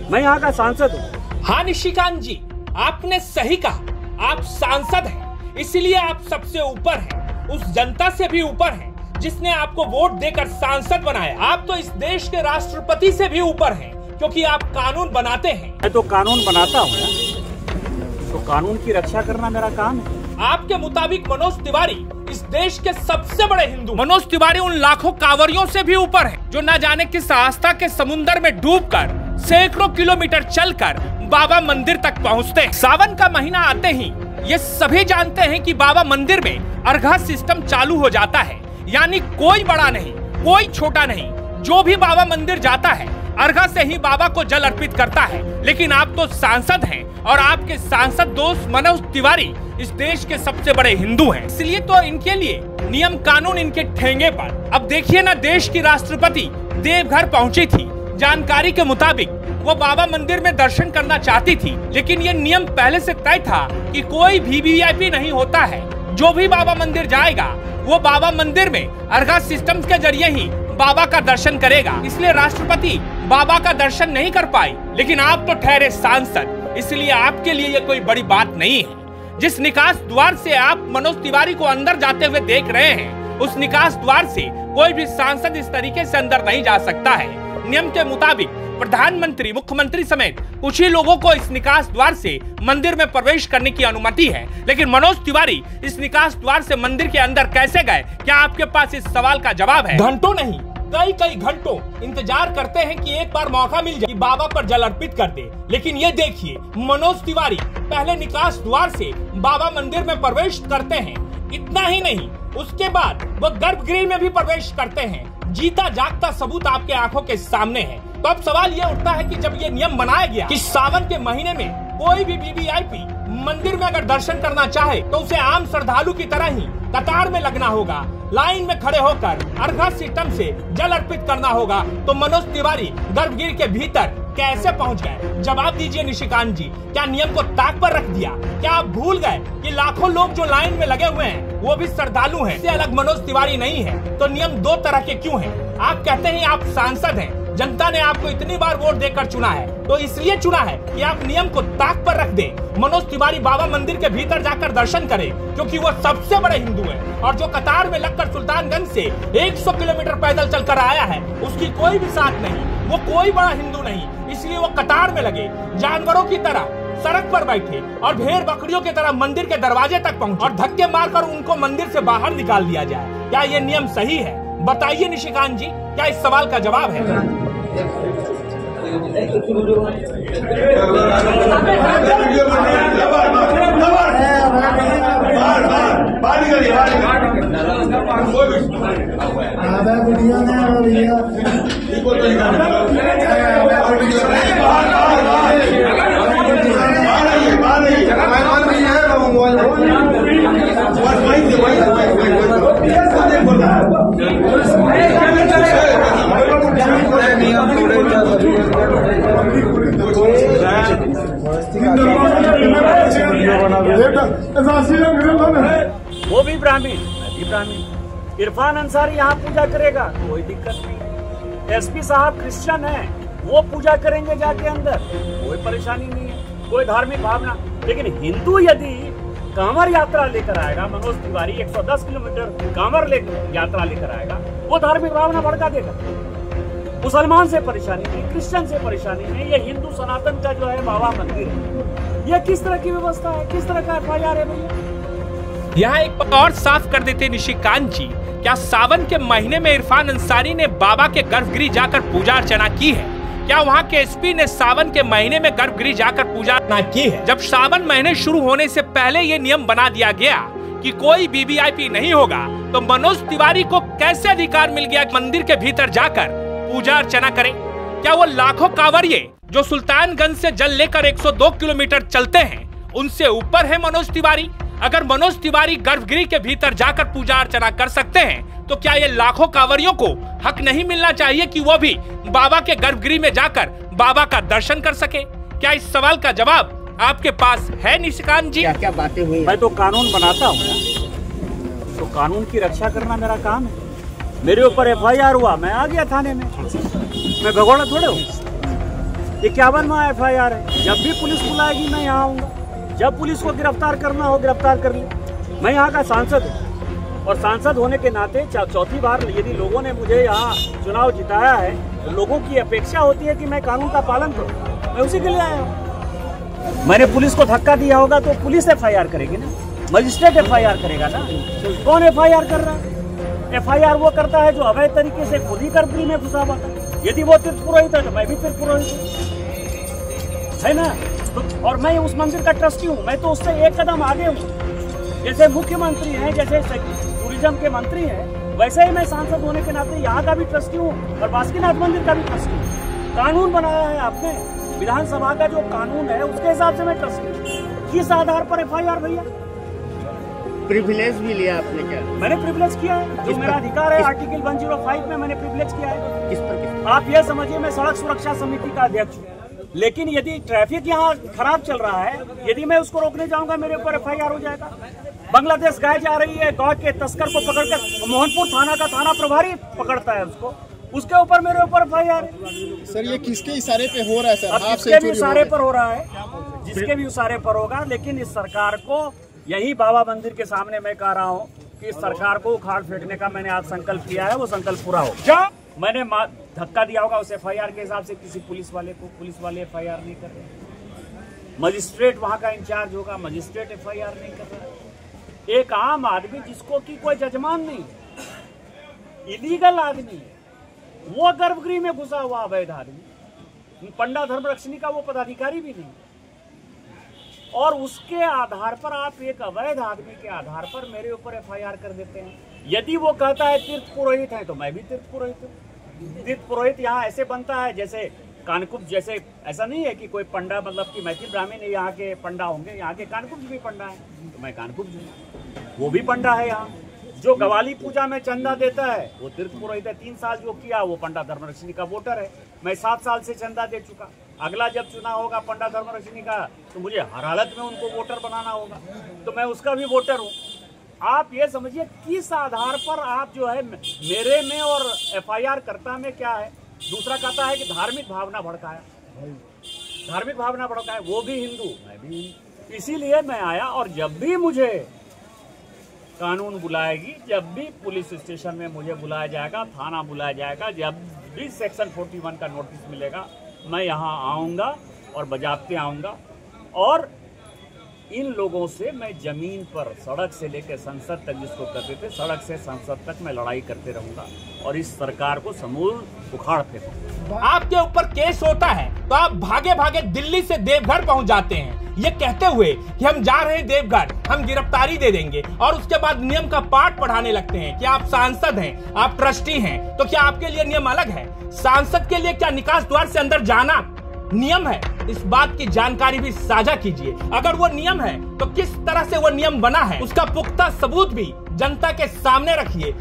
मैं यहाँ का सांसद हूँ। हाँ निशिकांत जी, आपने सही कहा, आप सांसद हैं, इसलिए आप सबसे ऊपर हैं, उस जनता से भी ऊपर हैं जिसने आपको वोट देकर सांसद बनाया। आप तो इस देश के राष्ट्रपति से भी ऊपर हैं, क्योंकि आप कानून बनाते हैं। मैं तो कानून बनाता हूँ ना, तो कानून की रक्षा करना मेरा काम है। आपके मुताबिक मनोज तिवारी इस देश के सबसे बड़े हिंदू। मनोज तिवारी उन लाखों कांवरियों से भी ऊपर हैं, जो न जाने किस आस्था के समुंदर में डूबकर सैकड़ों किलोमीटर चलकर बाबा मंदिर तक पहुंचते हैं। सावन का महीना आते ही ये सभी जानते हैं कि बाबा मंदिर में अर्घा सिस्टम चालू हो जाता है, यानी कोई बड़ा नहीं, कोई छोटा नहीं, जो भी बाबा मंदिर जाता है अर्घा से ही बाबा को जल अर्पित करता है। लेकिन आप तो सांसद हैं और आपके सांसद दोस्त मनोज तिवारी इस देश के सबसे बड़े हिंदू हैं, इसलिए तो इनके लिए नियम कानून इनके ठेंगे पर। अब देखिए ना, देश की राष्ट्रपति देवघर पहुंची थी, जानकारी के मुताबिक वो बाबा मंदिर में दर्शन करना चाहती थी, लेकिन ये नियम पहले से तय था कि कोई भी वीआईपी नहीं होता है। जो भी बाबा मंदिर जाएगा वो बाबा मंदिर में अर्घा सिस्टम के जरिए ही बाबा का दर्शन करेगा, इसलिए राष्ट्रपति बाबा का दर्शन नहीं कर पाई। लेकिन आप तो ठहरे सांसद, इसलिए आपके लिए ये कोई बड़ी बात नहीं है। जिस निकास द्वार से आप मनोज तिवारी को अंदर जाते हुए देख रहे हैं, उस निकास द्वार से कोई भी सांसद इस तरीके से अंदर नहीं जा सकता है। नियम के मुताबिक प्रधानमंत्री, मुख्यमंत्री समेत कुछ ही लोगों को इस निकास द्वार से मंदिर में प्रवेश करने की अनुमति है, लेकिन मनोज तिवारी इस निकास द्वार से मंदिर के अंदर कैसे गए? क्या आपके पास इस सवाल का जवाब है? घंटों नहीं, कई घंटों इंतजार करते हैं कि एक बार मौका मिल जाए कि बाबा पर जल अर्पित कर दे। लेकिन ये देखिए, मनोज तिवारी पहले निकास द्वार से बाबा मंदिर में प्रवेश करते हैं। इतना ही नहीं, उसके बाद वो गर्भगृह में भी प्रवेश करते हैं। जीता जागता सबूत आपके आंखों के सामने है। तो अब सवाल ये उठता है कि जब ये नियम बनाया गया कि सावन के महीने में कोई भी वीवीआईपी मंदिर में अगर दर्शन करना चाहे तो उसे आम श्रद्धालु की तरह ही कतार में लगना होगा, लाइन में खड़े होकर अर्घा सिस्टम से जल अर्पित करना होगा, तो मनोज तिवारी गर्भगृह के भीतर कैसे पहुंच गए? जवाब दीजिए निशिकांत जी, क्या नियम को ताक पर रख दिया? क्या आप भूल गए कि लाखों लोग जो लाइन में लगे हुए हैं वो भी श्रद्धालु हैं? इससे अलग मनोज तिवारी नहीं है, तो नियम दो तरह के क्यों हैं? आप कहते हैं आप सांसद हैं, जनता ने आपको इतनी बार वोट देकर चुना है, तो इसलिए चुना है कि आप नियम को ताक पर रख दें। मनोज तिवारी बाबा मंदिर के भीतर जाकर दर्शन करें, क्योंकि वो सबसे बड़े हिंदू हैं, और जो कतार में लगकर सुल्तानगंज से 100 किलोमीटर पैदल चलकर आया है उसकी कोई भी साथ नहीं, वो कोई बड़ा हिंदू नहीं, इसलिए वो कतार में लगे, जानवरों की तरह सड़क पर बैठे और भेड़ बकरियों की तरह मंदिर के दरवाजे तक पहुंचे और धक्के मारकर उनको मंदिर से बाहर निकाल दिया जाए। क्या ये नियम सही है? बताइए निशिकांत जी, क्या इस सवाल का जवाब है? वो भी ब्राह्मण, मैं भी ब्राह्मण। इरफान अंसारी यहाँ पूजा करेगा, कोई दिक्कत नहीं। एसपी साहब क्रिश्चियन हैं, वो पूजा करेंगे जाके अंदर, कोई परेशानी नहीं है, कोई धार्मिक भावना। लेकिन हिंदू यदि कांवर यात्रा लेकर आएगा, मनोज तिवारी 110 किलोमीटर कांवर यात्रा लेकर आएगा, वो धार्मिक भावना भड़का देगा। मुसलमान से परेशानी नहीं, क्रिश्चियन से परेशानी नहीं, ये हिंदू सनातन का जो है बाबा मंदिर है। ये किस तरह की व्यवस्था है, किस तरह का FIR है भैया? यहाँ एक बात और साफ कर देते निशिकांत जी, क्या सावन के महीने में इरफान अंसारी ने बाबा के गर्भगृह जाकर पूजा अर्चना की है? क्या वहाँ के एसपी ने सावन के महीने में गर्भगृह जाकर पूजा अर्चना की है? जब सावन महीने शुरू होने से पहले ये नियम बना दिया गया कि कोई वीवीआईपी नहीं होगा, तो मनोज तिवारी को कैसे अधिकार मिल गया मंदिर के भीतर जाकर पूजा अर्चना करे? क्या वो लाखों कांवरिये जो सुल्तानगंज से जल लेकर 102 किलोमीटर चलते हैं, उनसे ऊपर है मनोज तिवारी? अगर मनोज तिवारी गर्भगृह के भीतर जाकर पूजा अर्चना कर सकते हैं, तो क्या ये लाखों कांवरियों को हक नहीं मिलना चाहिए कि वो भी बाबा के गर्भगृह में जाकर बाबा का दर्शन कर सके? क्या इस सवाल का जवाब आपके पास है निशिकांत जी? क्या क्या बातें हुई? मैं तो कानून बनाता हूँ ना, तो कानून की रक्षा करना मेरा काम है। मेरे ऊपर FIR हुआ, मैं आ गया थाने में, मैं भगोड़ा थोड़े हूँ। 51वां FIR है। जब भी पुलिस बुलाएगी मैं यहाँ आऊँगा, जब पुलिस को गिरफ्तार करना हो गिरफ्तार कर ले। मैं यहाँ का सांसद हूँ और सांसद होने के नाते चौथी बार यदि लोगों ने मुझे यहाँ चुनाव जिताया है तो लोगों की अपेक्षा होती है कि मैं कानून का पालन करूँ। मैं उसी के लिए आया हूँ। मैंने पुलिस को धक्का दिया होगा तो पुलिस FIR करेगी ना, मजिस्ट्रेट FIR करेगा ना। कौन FIR कर रहा है? FIR वो करता है जो अवैध तरीके से खुद ही गर्भगृह में घुसा हुआ था। यदि वो तीर्थ पुरोहित है तो मैं भी तीर्थ पुरोहित हूँ, है ना। तो और मैं उस मंदिर का ट्रस्टी हूँ, मैं तो उससे एक कदम आगे हूँ। जैसे मुख्यमंत्री हैं, जैसे टूरिज्म के मंत्री हैं, वैसे ही मैं सांसद होने के नाते यहाँ का भी ट्रस्टी हूँ और बासुकीनाथ मंदिर का भी ट्रस्टी हूँ। कानून बनाया है आपने, विधानसभा का जो कानून है उसके हिसाब से मैं ट्रस्टी हूँ। किस आधार पर FIR भैया? प्रिविलेज भी लिया आपने क्या? मैंने प्रिविलेज किया है, जो मेरा अधिकार है आर्टिकल 105 में मैंने प्रिविलेज किया है। किस पर? आप ये समझिए मैं सड़क सुरक्षा समिति का अध्यक्ष हूँ, लेकिन यदि ट्रैफिक यहाँ खराब चल रहा है, यदि मैं उसको रोकने जाऊंगा मेरे ऊपर FIR हो जाएगा। बांग्लादेश गाय जा रही है, गाय के तस्कर को पकड़कर मोहनपुर थाना का थाना प्रभारी पकड़ता है उसको, उसके ऊपर मेरे ऊपर FIR। सर ये किसके इशारे पे हो रहा है सर? अब जिसके भी इशारे पर हो रहा है, जिसके भी इशारे पर होगा, लेकिन इस सरकार को यही बाबा मंदिर के सामने मैं कह रहा हूँ कि इस सरकार को उखाड़ फेंकने का मैंने आज संकल्प किया है, वो संकल्प पूरा हो। क्या मैंने धक्का दिया होगा उस FIR के हिसाब से किसी पुलिस वाले को, पुलिस वाले FIR नहीं कर रहे। मजिस्ट्रेट वहां का इंचार्ज होगा, मजिस्ट्रेट FIR नहीं कर रहा। एक आम आदमी जिसको की कोई जजमान नहीं, इलीगल आदमी है, वो गर्भगृह में घुसा हुआ अवैध आदमी, पंडा धर्मरक्षिणी का वो पदाधिकारी भी नहीं, और उसके आधार पर आप एक अवैध आदमी के आधार पर मेरे ऊपर FIR कर देते हैं। यदि वो कहता है तीर्थ पुरोहित है तो मैं भी तीर्थ पुरोहित हूँ। तीर्थ पुरोहित यहाँ ऐसे बनता है जैसे कानकुब्ज, जैसे ऐसा नहीं है कि कोई पंडा मतलब कि मैथिल ब्राह्मण यहाँ के पंडा होंगे, यहाँ के कानकुब्ज भी पंडा है, तो मैं कानकुब्ज हूँ, वो भी पंडा है। यहाँ जो गवाली पूजा में चंदा देता है वो तीर्थ पुरोहित है। 3 साल जो किया वो पंडा धर्मरक्षिणी का वोटर है। मैं 7 साल से चंदा दे चुका। अगला जब चुनाव होगा पंडा धर्मरक्षिणी का तो मुझे हर हालत में उनको वोटर बनाना होगा, तो मैं उसका भी वोटर हूँ। आप ये समझिए किस आधार पर आप जो है मेरे में और FIR कर्ता में क्या है। दूसरा कहता है कि धार्मिक भावना भड़काया, धार्मिक भावना भड़काया, वो भी हिंदू मैं भी हिंदू। इसीलिए मैं आया, और जब भी मुझे कानून बुलाएगी, जब भी पुलिस स्टेशन में मुझे बुलाया जाएगा, थाना बुलाया जाएगा, जब भी सेक्शन 41 का नोटिस मिलेगा, मैं यहाँ आऊँगा और बजाते आऊँगा। और इन लोगों से मैं जमीन पर सड़क से लेकर संसद तक, जिसको कहते थे सड़क से संसद तक, मैं लड़ाई करते रहूंगा और इस सरकार को समूल उखाड़ फेंकूंगा। आपके ऊपर केस होता है तो आप भागे भागे दिल्ली से देवघर पहुंच जाते हैं, ये कहते हुए कि हम जा रहे हैं देवघर, हम गिरफ्तारी दे देंगे, और उसके बाद नियम का पाठ पढ़ाने लगते हैं कि आप सांसद हैं, आप ट्रस्टी हैं, तो क्या आपके लिए नियम अलग है? सांसद के लिए क्या निकास द्वार से अंदर जाना नियम है? इस बात की जानकारी भी साझा कीजिए। अगर वो नियम है तो किस तरह से वो नियम बना है, उसका पुख्ता सबूत भी जनता के सामने रखिए,